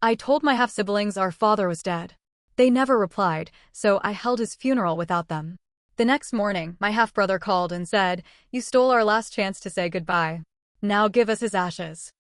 I told my half-siblings our father was dead. They never replied, so I held his funeral without them. The next morning, my half-brother called and said, "You stole our last chance to say goodbye. Now give us his ashes."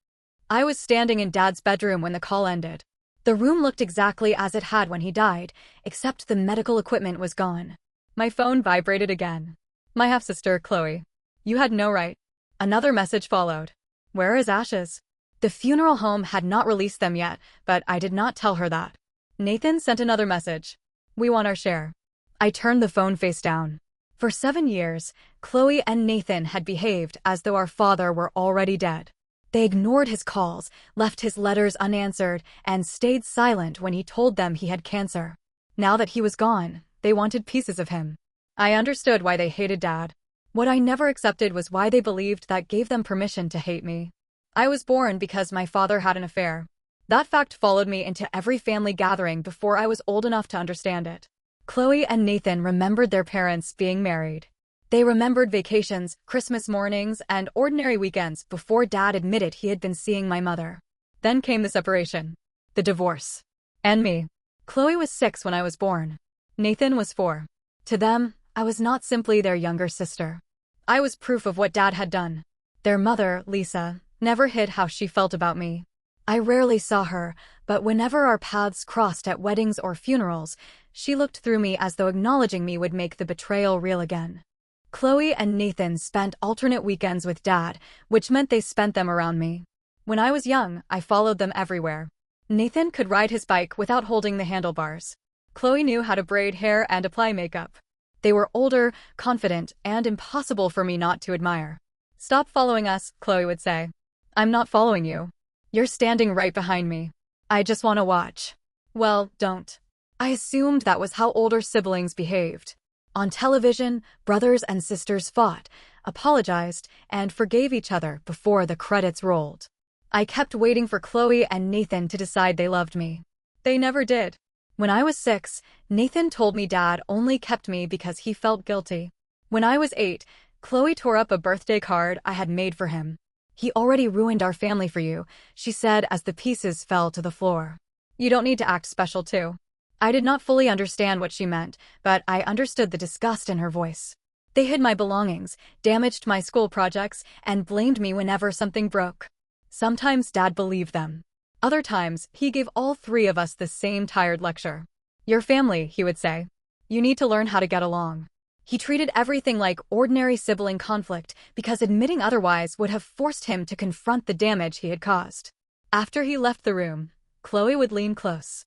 I was standing in Dad's bedroom when the call ended. The room looked exactly as it had when he died, except the medical equipment was gone. My phone vibrated again. My half-sister, Chloe. "You had no right." Another message followed. "Where are his ashes?" The funeral home had not released them yet, but I did not tell her that. Nathan sent another message. "We want our share." I turned the phone face down. For 7 years, Chloe and Nathan had behaved as though our father were already dead. They ignored his calls, left his letters unanswered, and stayed silent when he told them he had cancer. Now that he was gone, they wanted pieces of him. I understood why they hated Dad. What I never accepted was why they believed that gave them permission to hate me. I was born because my father had an affair. That fact followed me into every family gathering before I was old enough to understand it. Chloe and Nathan remembered their parents being married. They remembered vacations, Christmas mornings, and ordinary weekends before Dad admitted he had been seeing my mother. Then came the separation, the divorce, and me. Chloe was 6 when I was born. Nathan was 4. To them, I was not simply their younger sister. I was proof of what Dad had done. Their mother, Lisa, never hid how she felt about me. I rarely saw her, but whenever our paths crossed at weddings or funerals, she looked through me as though acknowledging me would make the betrayal real again. Chloe and Nathan spent alternate weekends with Dad, which meant they spent them around me. When I was young, I followed them everywhere. Nathan could ride his bike without holding the handlebars. Chloe knew how to braid hair and apply makeup. They were older, confident, and impossible for me not to admire. "Stop following us," Chloe would say. "I'm not following you. You're standing right behind me. I just want to watch." "Well, don't." I assumed that was how older siblings behaved. On television, brothers and sisters fought, apologized, and forgave each other before the credits rolled. I kept waiting for Chloe and Nathan to decide they loved me. They never did. When I was 6, Nathan told me Dad only kept me because he felt guilty. When I was 8, Chloe tore up a birthday card I had made for him. "He already ruined our family for you," she said as the pieces fell to the floor. "You don't need to act special too." I did not fully understand what she meant, but I understood the disgust in her voice. They hid my belongings, damaged my school projects, and blamed me whenever something broke. Sometimes Dad believed them. Other times, he gave all 3 of us the same tired lecture. "Your family," he would say. "You need to learn how to get along." He treated everything like ordinary sibling conflict because admitting otherwise would have forced him to confront the damage he had caused. After he left the room, Chloe would lean close.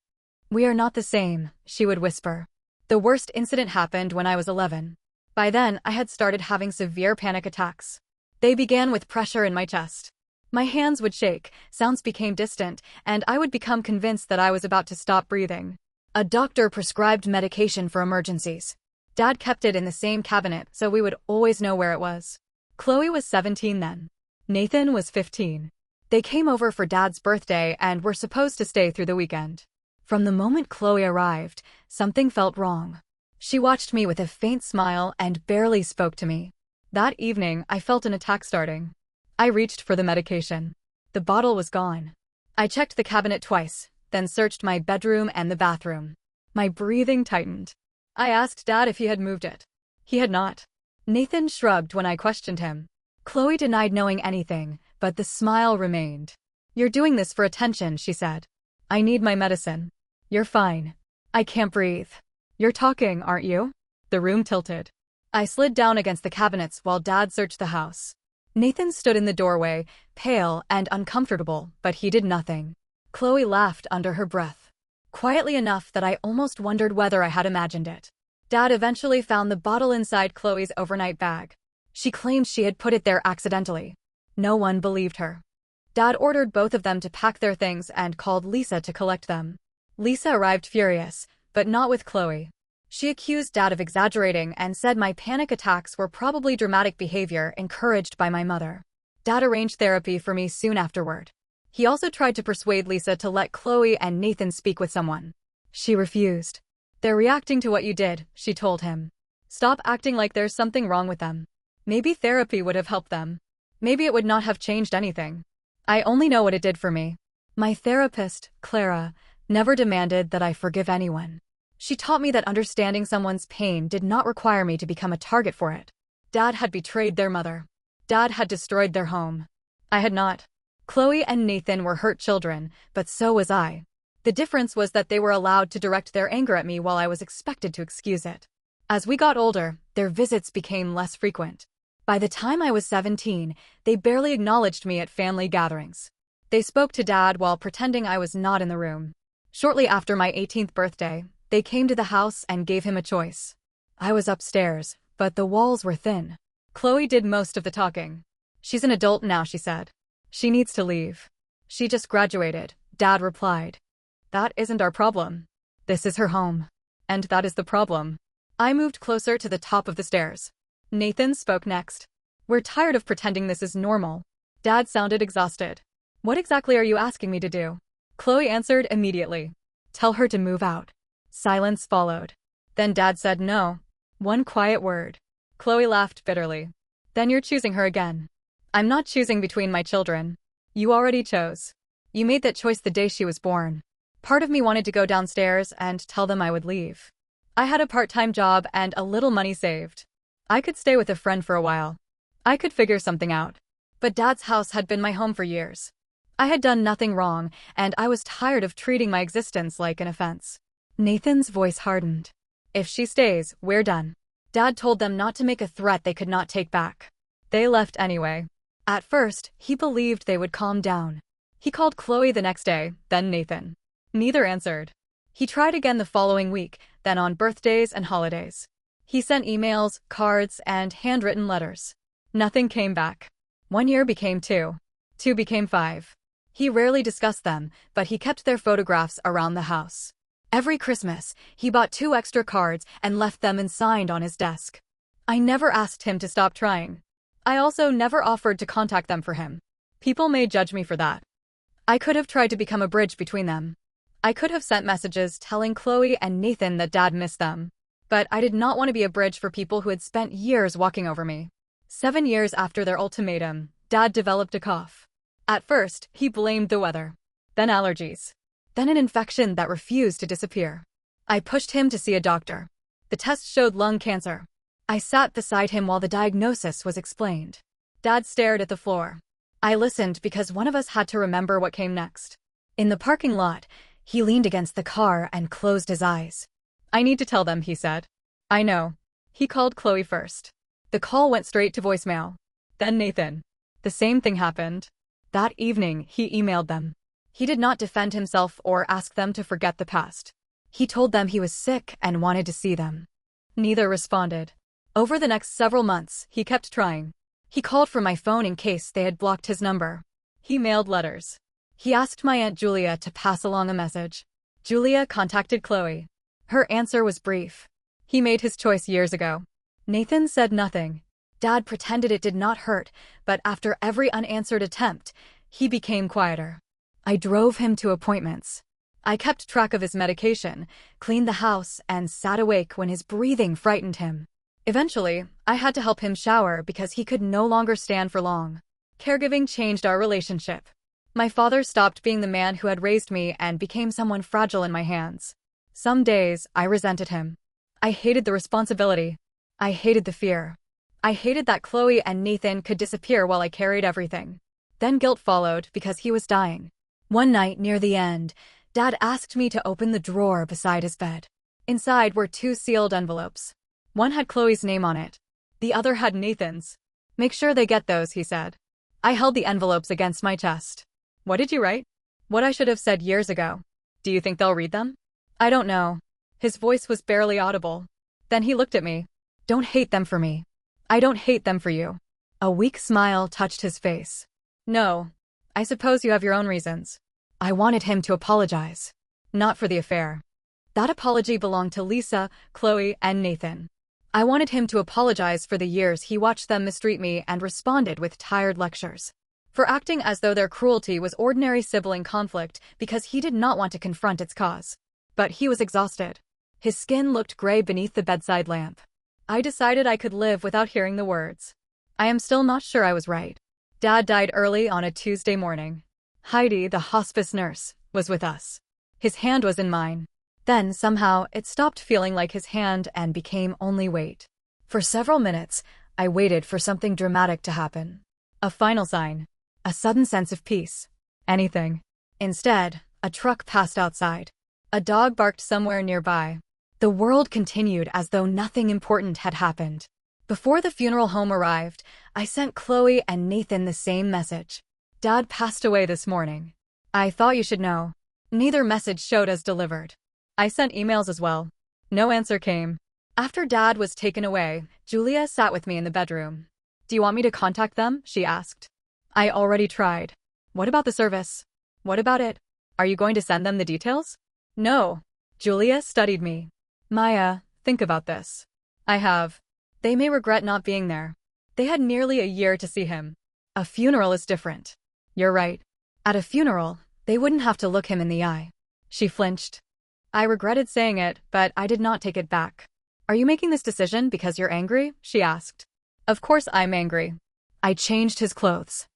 "We are not the same," she would whisper. The worst incident happened when I was 11. By then, I had started having severe panic attacks. They began with pressure in my chest. My hands would shake, sounds became distant, and I would become convinced that I was about to stop breathing. A doctor prescribed medication for emergencies. Dad kept it in the same cabinet so we would always know where it was. Chloe was 17 then. Nathan was 15. They came over for Dad's birthday and were supposed to stay through the weekend. From the moment Chloe arrived, something felt wrong. She watched me with a faint smile and barely spoke to me. That evening, I felt an attack starting. I reached for the medication. The bottle was gone. I checked the cabinet twice, then searched my bedroom and the bathroom. My breathing tightened. I asked Dad if he had moved it. He had not. Nathan shrugged when I questioned him. Chloe denied knowing anything, but the smile remained. "You're doing this for attention," she said. "I need my medicine." "You're fine." "I can't breathe." "You're talking, aren't you?" The room tilted. I slid down against the cabinets while Dad searched the house. Nathan stood in the doorway, pale and uncomfortable, but he did nothing. Chloe laughed under her breath. Quietly enough that I almost wondered whether I had imagined it. Dad eventually found the bottle inside Chloe's overnight bag. She claimed she had put it there accidentally. No one believed her. Dad ordered both of them to pack their things and called Lisa to collect them. Lisa arrived furious, but not with Chloe. She accused Dad of exaggerating and said my panic attacks were probably dramatic behavior encouraged by my mother. Dad arranged therapy for me soon afterward. He also tried to persuade Lisa to let Chloe and Nathan speak with someone. She refused. "They're reacting to what you did," she told him. "Stop acting like there's something wrong with them. Maybe therapy would have helped them. Maybe it would not have changed anything. I only know what it did for me." My therapist, Clara, never demanded that I forgive anyone. She taught me that understanding someone's pain did not require me to become a target for it. Dad had betrayed their mother. Dad had destroyed their home. I had not. Chloe and Nathan were hurt children, but so was I. The difference was that they were allowed to direct their anger at me while I was expected to excuse it. As we got older, their visits became less frequent. By the time I was 17, they barely acknowledged me at family gatherings. They spoke to Dad while pretending I was not in the room. Shortly after my 18th birthday, they came to the house and gave him a choice. I was upstairs, but the walls were thin. Chloe did most of the talking. She's an adult now, she said. She needs to leave. She just graduated, Dad replied. That isn't our problem. This is her home. And that is the problem. I moved closer to the top of the stairs. Nathan spoke next. We're tired of pretending this is normal. Dad sounded exhausted. What exactly are you asking me to do? Chloe answered immediately. Tell her to move out. Silence followed. Then Dad said no. One quiet word. Chloe laughed bitterly. Then you're choosing her again. I'm not choosing between my children. You already chose. You made that choice the day she was born. Part of me wanted to go downstairs and tell them I would leave. I had a part-time job and a little money saved. I could stay with a friend for a while. I could figure something out. But Dad's house had been my home for years. I had done nothing wrong, and I was tired of treating my existence like an offense. Nathan's voice hardened. If she stays, we're done. Dad told them not to make a threat they could not take back. They left anyway. At first, he believed they would calm down. He called Chloe the next day, then Nathan. Neither answered. He tried again the following week, then on birthdays and holidays. He sent emails, cards, and handwritten letters. Nothing came back. 1 year became 2. 2 became 5. He rarely discussed them, but he kept their photographs around the house. Every Christmas, he bought 2 extra cards and left them unsigned on his desk. I never asked him to stop trying. I also never offered to contact them for him. People may judge me for that. I could have tried to become a bridge between them. I could have sent messages telling Chloe and Nathan that Dad missed them. But I did not want to be a bridge for people who had spent years walking over me. 7 years after their ultimatum, Dad developed a cough. At first, he blamed the weather. Then allergies. Then an infection that refused to disappear. I pushed him to see a doctor. The test showed lung cancer. I sat beside him while the diagnosis was explained. Dad stared at the floor. I listened because one of us had to remember what came next. In the parking lot, he leaned against the car and closed his eyes. I need to tell them, he said. I know. He called Chloe first. The call went straight to voicemail. Then Nathan. The same thing happened. That evening, he emailed them. He did not defend himself or ask them to forget the past. He told them he was sick and wanted to see them. Neither responded. Over the next several months, he kept trying. He called from my phone in case they had blocked his number. He mailed letters. He asked my Aunt Julia to pass along a message. Julia contacted Chloe. Her answer was brief. He made his choice years ago. Nathan said nothing. Dad pretended it did not hurt, but after every unanswered attempt, he became quieter. I drove him to appointments. I kept track of his medication, cleaned the house, and sat awake when his breathing frightened him. Eventually, I had to help him shower because he could no longer stand for long. Caregiving changed our relationship. My father stopped being the man who had raised me and became someone fragile in my hands. Some days, I resented him. I hated the responsibility. I hated the fear. I hated that Chloe and Nathan could disappear while I carried everything. Then guilt followed because he was dying. One night near the end, Dad asked me to open the drawer beside his bed. Inside were 2 sealed envelopes. One had Chloe's name on it. The other had Nathan's. Make sure they get those, he said. I held the envelopes against my chest. What did you write? What I should have said years ago. Do you think they'll read them? I don't know. His voice was barely audible. Then he looked at me. Don't hate them for me. I don't hate them for you. A weak smile touched his face. No. I suppose you have your own reasons. I wanted him to apologize. Not for the affair. That apology belonged to Lisa, Chloe, and Nathan. I wanted him to apologize for the years he watched them mistreat me and responded with tired lectures. For acting as though their cruelty was ordinary sibling conflict because he did not want to confront its cause. But he was exhausted. His skin looked gray beneath the bedside lamp. I decided I could live without hearing the words. I am still not sure I was right. Dad died early on a Tuesday morning. Heidi, the hospice nurse, was with us. His hand was in mine. Then, somehow, it stopped feeling like his hand and became only weight. For several minutes, I waited for something dramatic to happen. A final sign. A sudden sense of peace. Anything. Instead, a truck passed outside. A dog barked somewhere nearby. The world continued as though nothing important had happened. Before the funeral home arrived, I sent Chloe and Nathan the same message. Dad passed away this morning. I thought you should know. Neither message showed as delivered. I sent emails as well. No answer came. After Dad was taken away, Julia sat with me in the bedroom. Do you want me to contact them? She asked. I already tried. What about the service? What about it? Are you going to send them the details? No. Julia studied me. Maya, think about this. I have. They may regret not being there. They had nearly a year to see him. A funeral is different. You're right. At a funeral, they wouldn't have to look him in the eye. She flinched. I regretted saying it, but I did not take it back. Are you making this decision because you're angry? She asked. Of course I'm angry. I changed his clothes.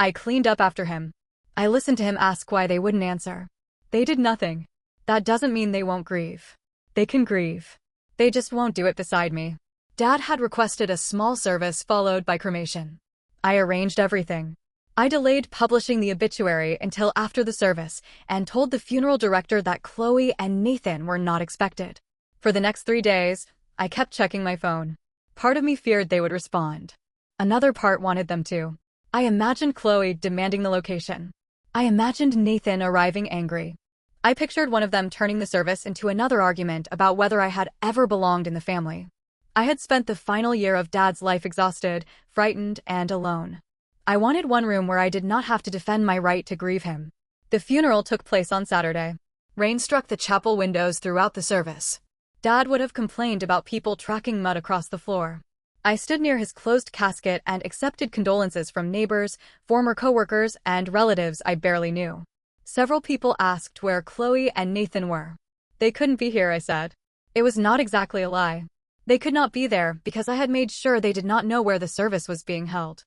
I cleaned up after him. I listened to him ask why they wouldn't answer. They did nothing. That doesn't mean they won't grieve. They can grieve. They just won't do it beside me. Dad had requested a small service followed by cremation. I arranged everything. I delayed publishing the obituary until after the service and told the funeral director that Chloe and Nathan were not expected. For the next 3 days, I kept checking my phone. Part of me feared they would respond. Another part wanted them to. I imagined Chloe demanding the location. I imagined Nathan arriving angry. I pictured one of them turning the service into another argument about whether I had ever belonged in the family. I had spent the final year of Dad's life exhausted, frightened, and alone. I wanted one room where I did not have to defend my right to grieve him. The funeral took place on Saturday. Rain struck the chapel windows throughout the service. Dad would have complained about people tracking mud across the floor. I stood near his closed casket and accepted condolences from neighbors, former coworkers, and relatives I barely knew. Several people asked where Chloe and Nathan were. They couldn't be here, I said. It was not exactly a lie. They could not be there because I had made sure they did not know where the service was being held.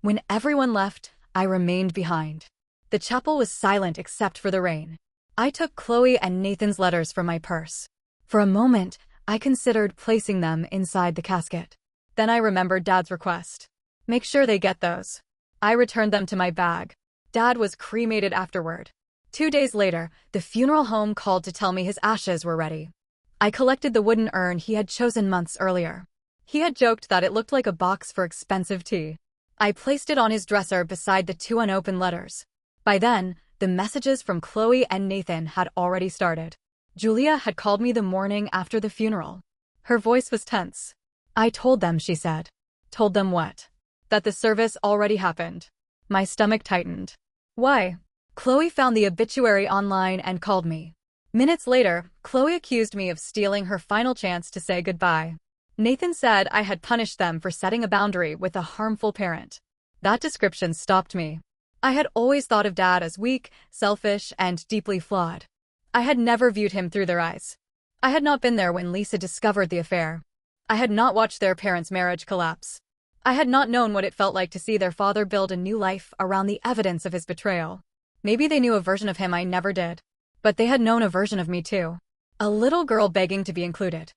When everyone left, I remained behind. The chapel was silent except for the rain. I took Chloe and Nathan's letters from my purse. For a moment, I considered placing them inside the casket. Then I remembered Dad's request. Make sure they get those. I returned them to my bag. Dad was cremated afterward. 2 days later, the funeral home called to tell me his ashes were ready. I collected the wooden urn he had chosen months earlier. He had joked that it looked like a box for expensive tea. I placed it on his dresser beside the 2 unopened letters. By then, the messages from Chloe and Nathan had already started. Julia had called me the morning after the funeral. Her voice was tense. I told them, she said. Told them what? That the service already happened. My stomach tightened. Why? Chloe found the obituary online and called me. Minutes later, Chloe accused me of stealing her final chance to say goodbye. Nathan said I had punished them for setting a boundary with a harmful parent. That description stopped me. I had always thought of Dad as weak, selfish, and deeply flawed. I had never viewed him through their eyes. I had not been there when Lisa discovered the affair. I had not watched their parents' marriage collapse. I had not known what it felt like to see their father build a new life around the evidence of his betrayal. Maybe they knew a version of him I never did. But they had known a version of me too. A little girl begging to be included.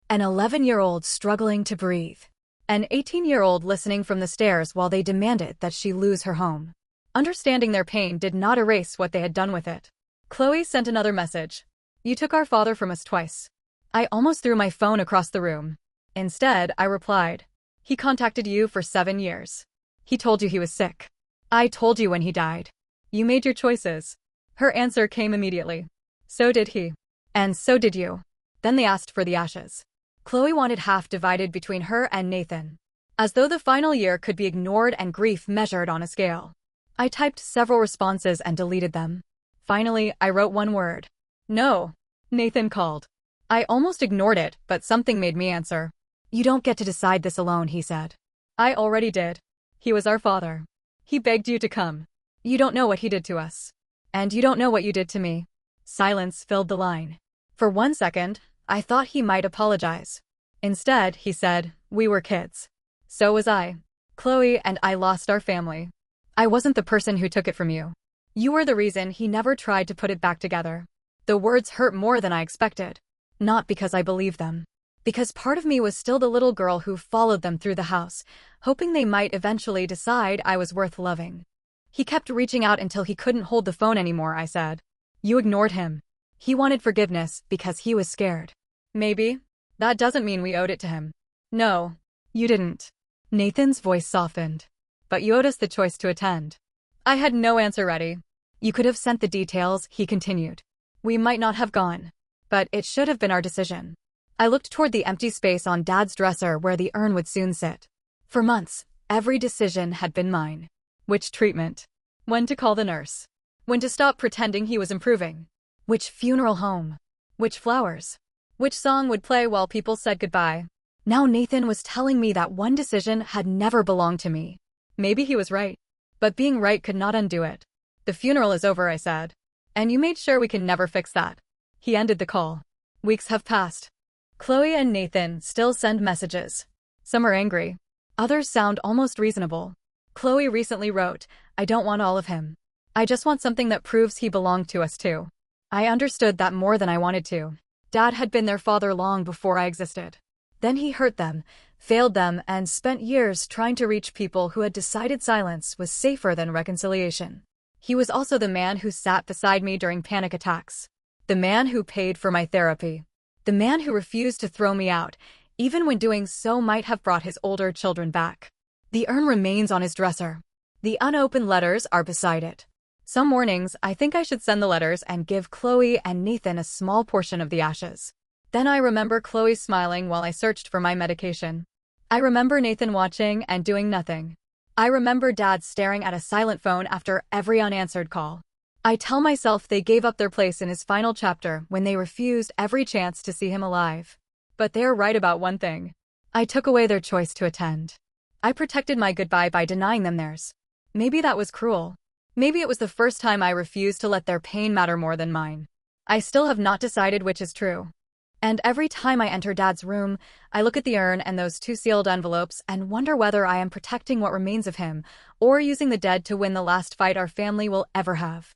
An 11-year-old struggling to breathe. An 18-year-old listening from the stairs while they demanded that she lose her home. Understanding their pain did not erase what they had done with it. Chloe sent another message. You took our father from us twice. I almost threw my phone across the room. Instead, I replied. He contacted you for 7 years. He told you he was sick. I told you when he died. You made your choices. Her answer came immediately. So did he. And so did you. Then they asked for the ashes. Chloe wanted half divided between her and Nathan. As though the final year could be ignored and grief measured on a scale. I typed several responses and deleted them. Finally, I wrote one word. No. Nathan called. I almost ignored it, but something made me answer. You don't get to decide this alone, he said. I already did. He was our father. He begged you to come. You don't know what he did to us. And you don't know what you did to me. Silence filled the line. For 1 second, I thought he might apologize. Instead, he said, we were kids. So was I. Chloe and I lost our family. I wasn't the person who took it from you. You were the reason he never tried to put it back together. The words hurt more than I expected. Not because I believed them. Because part of me was still the little girl who followed them through the house, hoping they might eventually decide I was worth loving. He kept reaching out until he couldn't hold the phone anymore, I said. You ignored him. He wanted forgiveness because he was scared. Maybe. That doesn't mean we owed it to him. No, you didn't. Nathan's voice softened. But you owed us the choice to attend. I had no answer ready. You could have sent the details, he continued. We might not have gone. But it should have been our decision. I looked toward the empty space on Dad's dresser where the urn would soon sit. For months, every decision had been mine. Which treatment? When to call the nurse? When to stop pretending he was improving? Which funeral home? Which flowers? Which song would play while people said goodbye? Now Nathan was telling me that one decision had never belonged to me. Maybe he was right. But being right could not undo it. The funeral is over, I said. And you made sure we can never fix that. He ended the call. Weeks have passed. Chloe and Nathan still send messages. Some are angry. Others sound almost reasonable. Chloe recently wrote, I don't want all of him. I just want something that proves he belonged to us too. I understood that more than I wanted to. Dad had been their father long before I existed. Then he hurt them, failed them, and spent years trying to reach people who had decided silence was safer than reconciliation. He was also the man who sat beside me during panic attacks. The man who paid for my therapy. The man who refused to throw me out, even when doing so might have brought his older children back. The urn remains on his dresser. The unopened letters are beside it. Some mornings, I think I should send the letters and give Chloe and Nathan a small portion of the ashes. Then I remember Chloe smiling while I searched for my medication. I remember Nathan watching and doing nothing. I remember Dad staring at a silent phone after every unanswered call. I tell myself they gave up their place in his final chapter when they refused every chance to see him alive. But they're right about one thing. I took away their choice to attend. I protected my goodbye by denying them theirs. Maybe that was cruel. Maybe it was the first time I refused to let their pain matter more than mine. I still have not decided which is true. And every time I enter Dad's room, I look at the urn and those 2 sealed envelopes and wonder whether I am protecting what remains of him or using the dead to win the last fight our family will ever have.